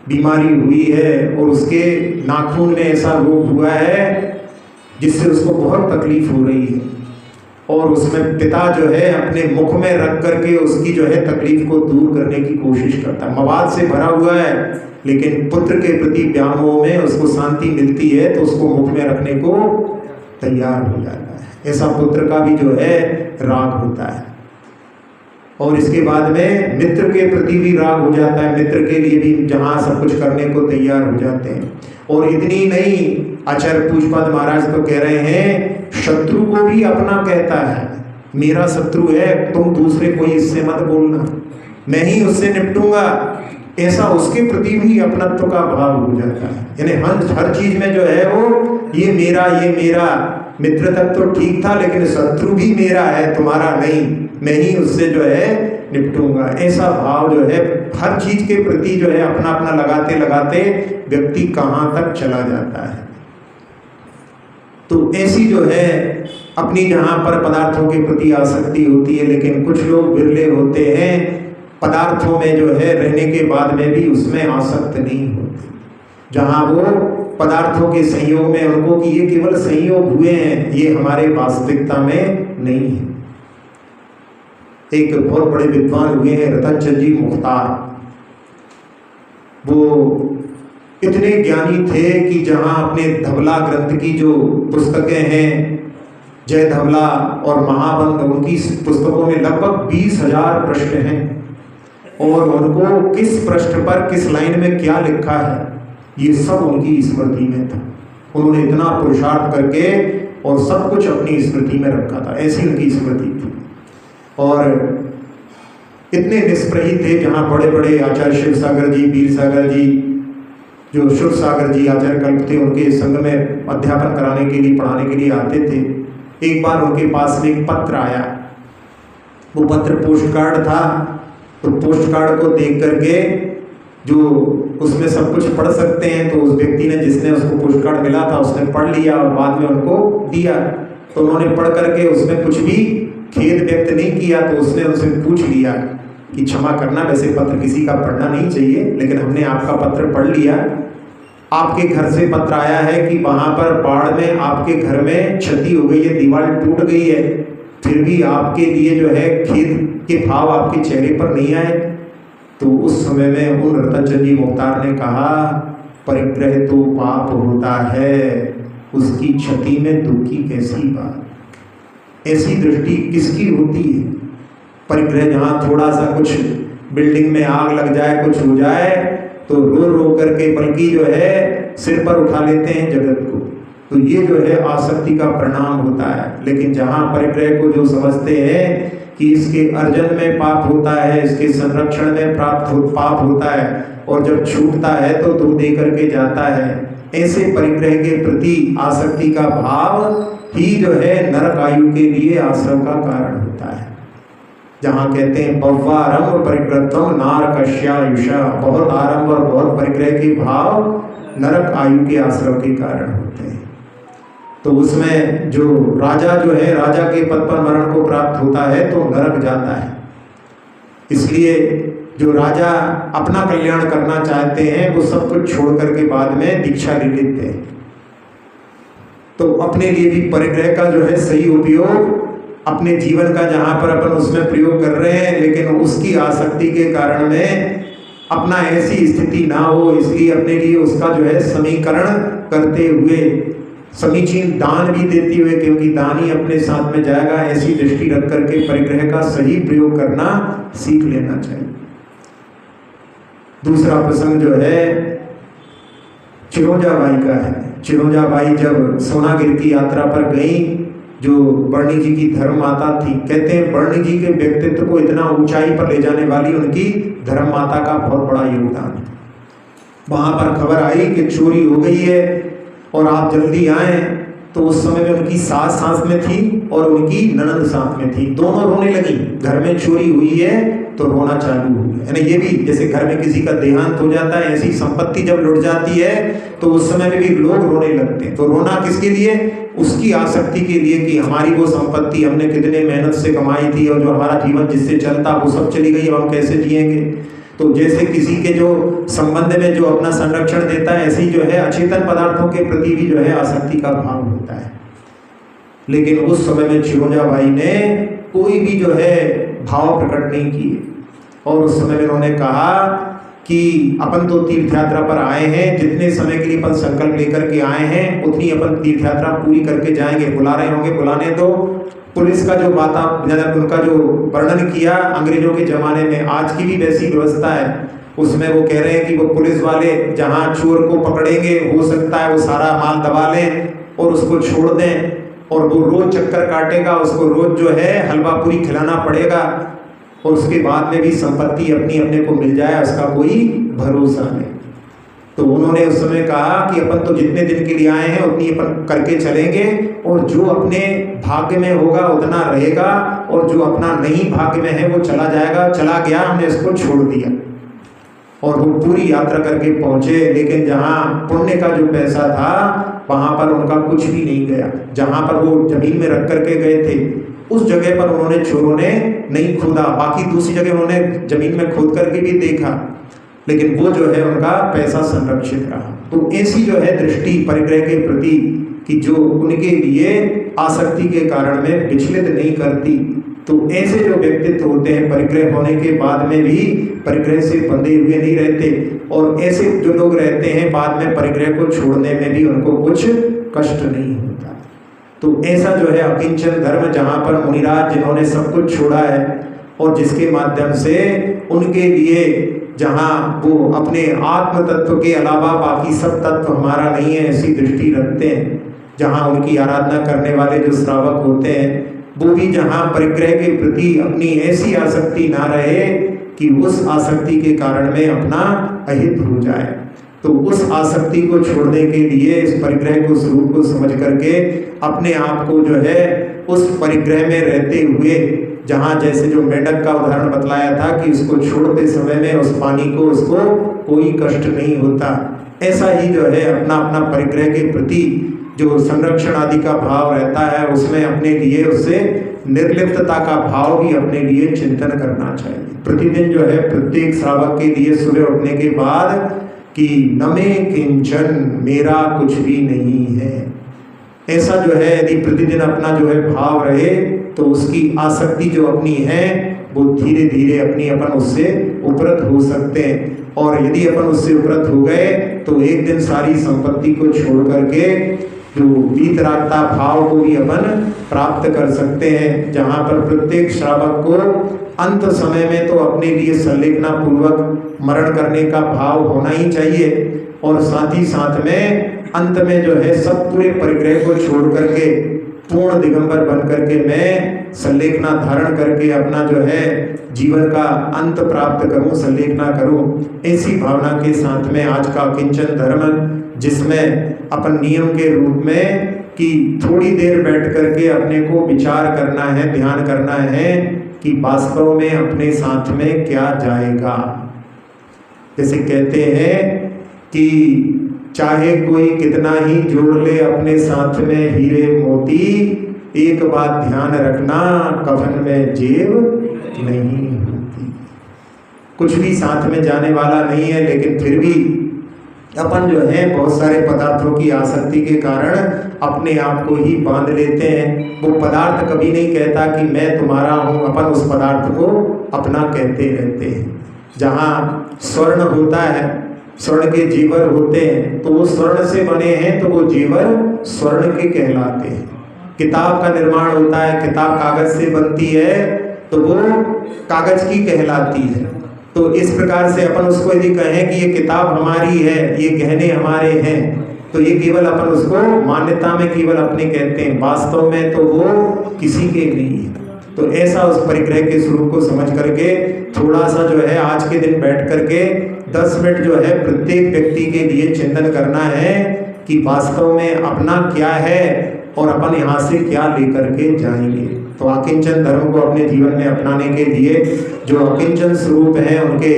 बीमारी हुई है और उसके नाखून में ऐसा रोग हुआ है जिससे उसको बहुत तकलीफ हो रही है, और उसमें पिता जो है अपने मुख में रख करके उसकी जो है तकलीफ को दूर करने की कोशिश करता है। मवाद से भरा हुआ है लेकिन पुत्र के प्रति व्यामोह में उसको शांति मिलती है तो उसको मुख में रखने को तैयार हो जाता है। ऐसा पुत्र का भी जो है राग होता है। और इसके बाद में मित्र के प्रति भी राग हो जाता है, मित्र के लिए भी जहाँ सब कुछ करने को तैयार हो जाते हैं। और इतनी नहीं, आचार्य पूज्यपाद महाराज तो कह रहे हैं शत्रु को भी अपना कहता है, मेरा शत्रु है तुम दूसरे कोई इससे मत बोलना, मैं ही उससे निपटूंगा, ऐसा उसके प्रति भी अपनत्व का भाव हो जाता है। यानी हर चीज में जो है वो ये मेरा मित्र तक तो ठीक था लेकिन शत्रु भी मेरा है, तुम्हारा नहीं, मैं ही उससे जो है निपटूंगा। ऐसा भाव जो है हर चीज के प्रति जो है अपना अपना लगाते लगाते व्यक्ति कहाँ तक चला जाता है। तो ऐसी जो है अपनी जहाँ पर पदार्थों के प्रति आसक्ति होती है, लेकिन कुछ लोग बिरले होते हैं पदार्थों में जो है रहने के बाद में भी उसमें आसक्त नहीं होते, जहाँ वो पदार्थों के संयोग में उनको कि ये केवल संयोग हुए हैं, ये हमारे वास्तविकता में नहीं है। एक बहुत बड़े विद्वान हुए हैं रतन चंद जी मुख्तार, वो इतने ज्ञानी थे कि जहाँ अपने धवला ग्रंथ की जो पुस्तकें हैं, जय धवला और महाबंध, उनकी पुस्तकों में लगभग 20,000 प्रश्न हैं और उनको किस पृष्ठ पर किस लाइन में क्या लिखा है ये सब उनकी स्मृति में था। उन्होंने इतना पुरुषार्थ करके और सब कुछ अपनी स्मृति में रखा था, ऐसी उनकी स्मृति थी। और इतने निष्प्रही थे, जहाँ बड़े बड़े आचार्य शिव सागर जी, वीर सागर जी, जो शिव सागर जी आचार्य कल्प थे, उनके संग में अध्यापन कराने के लिए, पढ़ाने के लिए आते थे। एक बार उनके पास में एक पत्र आया, वो पत्र पोस्ट कार्ड था, तो पोस्ट कार्ड को देख करके जो उसमें सब कुछ पढ़ सकते हैं, तो उस व्यक्ति ने, जिसने उसको पोस्ट कार्ड मिला था, उसने पढ़ लिया और बाद में उनको दिया। तो उन्होंने पढ़ करके उसमें कुछ भी खेद व्यक्त नहीं किया, तो उसने उनसे पूछ लिया कि क्षमा करना, वैसे पत्र किसी का पढ़ना नहीं चाहिए, लेकिन हमने आपका पत्र पढ़ लिया। आपके घर से पत्र आया है कि वहाँ पर बाढ़ में आपके घर में क्षति हो गई है, दीवार टूट गई है, फिर भी आपके लिए जो है खेद के भाव आपके चेहरे पर नहीं आए। तो उस समय में उन रतन चंद जी मुख्तार ने कहा, परिग्रह तो पाप होता है, उसकी क्षति में दुखी कैसी बात। ऐसी दृष्टि किसकी होती है? परिग्रह जहाँ थोड़ा सा कुछ बिल्डिंग में आग लग जाए, कुछ हो जाए, तो रो रो करके बल्कि जो है सिर पर उठा लेते हैं जगत को। तो ये जो है आसक्ति का परिणाम होता है। लेकिन जहाँ परिग्रह को जो समझते हैं कि इसके अर्जन में पाप होता है, इसके संरक्षण में पाप होता है, और जब छूटता है तो दो दे करके जाता है। ऐसे परिग्रह के प्रति आसक्ति का भाव ही जो है नरक आयु के लिए आश्रम का कारण होता है। जहाँ कहते हैं बहुआरंभ परिग्रहत्वम नारकस्यायुषा, बहुत आरंभ और बहुत परिग्रह के भाव नरक आयु के आश्रम के कारण होते हैं। तो उसमें जो राजा जो है, राजा के पद पर मरण को प्राप्त होता है तो नरक जाता है। इसलिए जो राजा अपना कल्याण करना चाहते हैं वो सब कुछ छोड़ करके बाद में दीक्षा ले लेते हैं। तो अपने लिए भी परिग्रह का जो है सही उपयोग अपने जीवन का जहाँ पर अपन उसमें प्रयोग कर रहे हैं, लेकिन उसकी आसक्ति के कारण में अपना ऐसी स्थिति ना हो, इसलिए अपने लिए उसका जो है समीकरण करते हुए, समीचीन दान भी देते हुए, क्योंकि दान ही अपने साथ में जाएगा, ऐसी दृष्टि रख करके परिग्रह का सही प्रयोग करना सीख लेना चाहिए। दूसरा प्रसंग जो है चिरोजाबाई का है। चिरोजाबाई जब सोनागिर की यात्रा पर गई, जो बर्णी जी की धर्म माता थी, कहते हैं बर्णी जी के व्यक्तित्व को इतना ऊंचाई पर ले जाने वाली उनकी धर्म माता का बहुत बड़ा योगदान है। वहां पर खबर आई कि चोरी हो गई है और आप जल्दी आए, तो उस समय में उनकी सास साथ में थी और उनकी ननद साथ में थी। दोनों रोने लगी। घर में चोरी हुई है तो रोना चालू हो गया। यानी ये भी जैसे घर में किसी का देहांत हो जाता है, ऐसी संपत्ति जब लुट जाती है तो उस समय में भी लोग रोने लगते हैं। तो रोना किसके लिए? उसकी आसक्ति के लिए कि हमारी वो संपत्ति हमने कितने मेहनत से कमाई थी और जो हमारा जीवन जिससे चलता वो सब चली गई, अब हम कैसे जिएंगे। तो जैसे किसी के जो संबंध में जो अपना संरक्षण देता है, ऐसी जो है अचेतन पदार्थों के प्रति भी जो है आसक्ति का भाव होता है। लेकिन उस समय में चिरोजाबाई ने कोई भी जो है भाव प्रकट नहीं किए, और उस समय में उन्होंने कहा कि अपन तो तीर्थ यात्रा पर आए हैं, जितने समय के लिए अपन संकल्प लेकर के आए हैं उतनी अपन तीर्थ यात्रा पूरी करके जाएंगे। बुला रहे होंगे, बुलाने दो। पुलिस का जो उनका जो वर्णन किया अंग्रेजों के ज़माने में, आज की भी वैसी व्यवस्था है। उसमें वो कह रहे हैं कि वो पुलिस वाले जहाँ चोर को पकड़ेंगे, हो सकता है वो सारा माल दबा लें और उसको छोड़ दें, और वो रोज चक्कर काटेगा, उसको रोज जो है हलवा पूरी खिलाना पड़ेगा, और उसके बाद में भी संपत्ति अपनी अपने को मिल जाए, उसका कोई भरोसा नहीं। तो उन्होंने उस समय कहा कि अपन तो जितने दिन के लिए आए हैं उतनी अपन करके चलेंगे, और जो अपने भाग्य में होगा उतना रहेगा, और जो अपना नहीं भाग्य में है वो चला जाएगा। चला गया, हमने इसको छोड़ दिया। और वो पूरी यात्रा करके पहुंचे, लेकिन जहाँ पुण्य का जो पैसा था वहाँ पर उनका कुछ भी नहीं गया। जहाँ पर वो जमीन में रख करके गए थे उस जगह पर उन्होंने, चोरों ने नहीं खोदा। बाकी दूसरी जगह उन्होंने जमीन में खोद करके भी देखा, लेकिन वो जो है उनका पैसा संरक्षित रहा। तो ऐसी जो है दृष्टि परिग्रह के प्रति कि जो उनके लिए आसक्ति के कारण में विचलित नहीं करती। तो ऐसे जो व्यक्तित्व होते हैं परिग्रह होने के बाद में भी परिग्रह से बंधे हुए नहीं रहते, और ऐसे जो लोग रहते हैं बाद में परिग्रह को छोड़ने में भी उनको कुछ कष्ट नहीं होता। तो ऐसा जो है अकिंचन धर्म, जहाँ पर मुनिराज जिन्होंने सब कुछ छोड़ा है और जिसके माध्यम से उनके लिए जहाँ वो अपने आत्म तत्व के अलावा बाकी सब तत्व हमारा नहीं है ऐसी दृष्टि रखते हैं, जहाँ उनकी आराधना करने वाले जो श्रावक होते हैं वो भी जहाँ परिग्रह के प्रति अपनी ऐसी आसक्ति ना रहे कि उस आसक्ति के कारण में अपना अहित हो जाए। तो उस आसक्ति को छोड़ने के लिए इस परिग्रह को स्वरूप को समझ करके अपने आप को जो है उस परिग्रह में रहते हुए, जहाँ जैसे जो मेंढक का उदाहरण बतलाया था कि उसको छोड़ते समय में उस पानी को उसको कोई कष्ट नहीं होता, ऐसा ही जो है अपना अपना परिग्रह के प्रति जो संरक्षण आदि का भाव रहता है उसमें अपने लिए उससे निर्लिप्तता का भाव भी अपने लिए चिंतन करना चाहिए। प्रतिदिन जो है प्रत्येक श्रावक के लिए सुबह उठने के बाद कि न में किंचन, मेरा कुछ भी नहीं है, ऐसा जो है यदि प्रतिदिन अपना जो है भाव रहे तो उसकी आसक्ति जो अपनी है वो धीरे धीरे अपनी अपन उससे उपरत हो सकते हैं। और यदि अपन उससे उपरत हो गए तो एक दिन सारी संपत्ति को छोड़ करके जो वीतरागता भाव को भी अपन प्राप्त कर सकते हैं, जहाँ पर प्रत्येक श्रावक को अंत समय में तो अपने लिए संलेखना पूर्वक मरण करने का भाव होना ही चाहिए, और साथ ही साथ में अंत में जो है सब पूरे परिग्रह को छोड़ करके पूर्ण दिगंबर बन करके मैं संलेखना धारण करके अपना जो है जीवन का अंत प्राप्त करूं, संलेखना करूं। ऐसी भावना के साथ में आज का अकिंचन धर्म, जिसमें अपन नियम के रूप में कि थोड़ी देर बैठ करके अपने को विचार करना है, ध्यान करना है कि वास्तव में अपने साथ में क्या जाएगा। जैसे कहते हैं कि चाहे कोई कितना ही जोड़ ले अपने साथ में हीरे मोती, एक बात ध्यान रखना, कफन में जेब नहीं होती। कुछ भी साथ में जाने वाला नहीं है, लेकिन फिर भी अपन जो है बहुत सारे पदार्थों की आसक्ति के कारण अपने आप को ही बांध लेते हैं। वो पदार्थ कभी नहीं कहता कि मैं तुम्हारा हूँ, अपन उस पदार्थ को अपना कहते रहते हैं। जहाँ स्वर्ण होता है, स्वर्ण के जेवर होते हैं, तो वो स्वर्ण से बने हैं तो वो जेवर स्वर्ण के कहलाते हैं। किताब का निर्माण होता है, किताब कागज से बनती है तो वो कागज की कहलाती है। तो इस प्रकार से अपन उसको यदि कहें कि ये किताब हमारी है, ये गहने हमारे हैं, तो ये केवल अपन उसको मान्यता में केवल अपने कहते हैं, वास्तव में तो वो किसी के नहीं है। तो ऐसा उस परिग्रह के स्वरूप को समझ करके थोड़ा सा जो है आज के दिन बैठ करके 10 मिनट जो है प्रत्येक व्यक्ति के लिए चिंतन करना है कि वास्तव में अपना क्या है और अपन यहाँ से क्या लेकर के जाएंगे। तो अकिंचन धर्म को अपने जीवन में अपनाने के लिए जो अकिंचन स्वरूप है उनके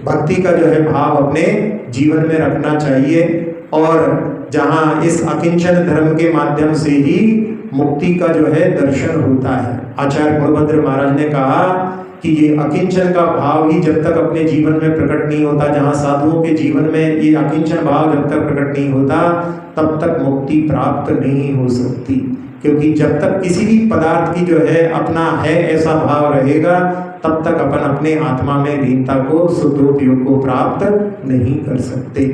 भक्ति का जो है भाव अपने जीवन में रखना चाहिए। और जहाँ इस अकिंचन धर्म के माध्यम से ही मुक्ति का जो है दर्शन होता है। आचार्य गुणभद्र महाराज ने कहा कि ये अकिंचन का भाव ही जब तक अपने जीवन में प्रकट नहीं होता, जहाँ साधुओं के जीवन में ये अकिंचन भाव जब तक प्रकट नहीं होता तब तक मुक्ति प्राप्त नहीं हो सकती। क्योंकि जब तक किसी भी पदार्थ की जो है अपना है ऐसा भाव रहेगा तब तक अपन अपने आत्मा में लीनता को, शुद्धोपयोग को प्राप्त नहीं कर सकते।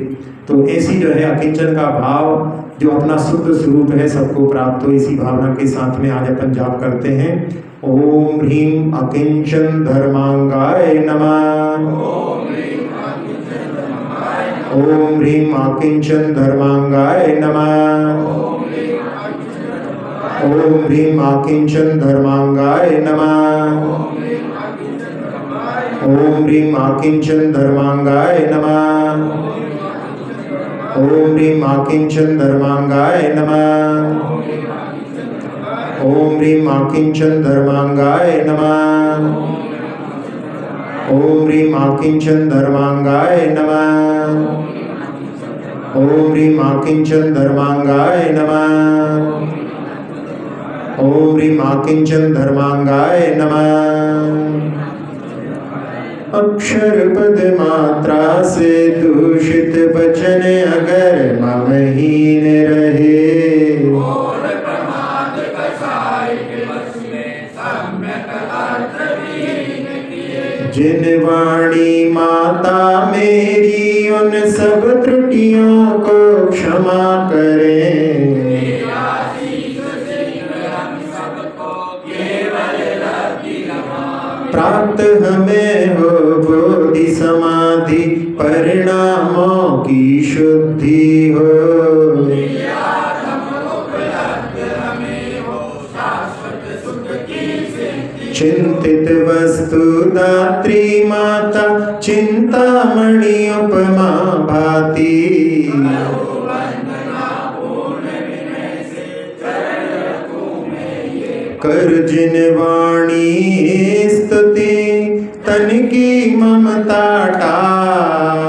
तो ऐसी जो है अकिंचन का भाव जो अपना शुद्ध स्वरूप है सबको प्राप्त हो, इसी भावना के साथ में आज अपन जाप करते हैं। ओम ह्रीं अकिंचन धर्मांगाय नमः। ओम ह्रीं अकिंचन धर्मांगाय नमः। ओम ह्रीं अकिंचन धर्मांगाय नमः। ओम ह्रीं अकिंचन धर्मांगाय नमः। ओम ह्रीं अकिंचन धर्मांगाय नमः। ओम ह्रीं अकिंचन धर्मांगाय नमः। ओम ह्रीं अकिंचन धर्मांगाय नमः। ओम ह्रीं अकिंचन धर्मांगाय नमः। ओम ह्रीं अकिंचन धर्मांगाय नमः। अक्षर पद मात्रा से दूषित वचन अगर ममहीन रहे, जिन वाणी माता मेरी उन सब त्रुटियों को क्षमा करें। प्राप्त हमें हो बोधि समाधि परिणामों की शुद्धि हो। चिंतित वस्तु दात्री माता चिंतामणि उपमा भाति। कर जिन वाणी स्तुति तन की ममता टाल।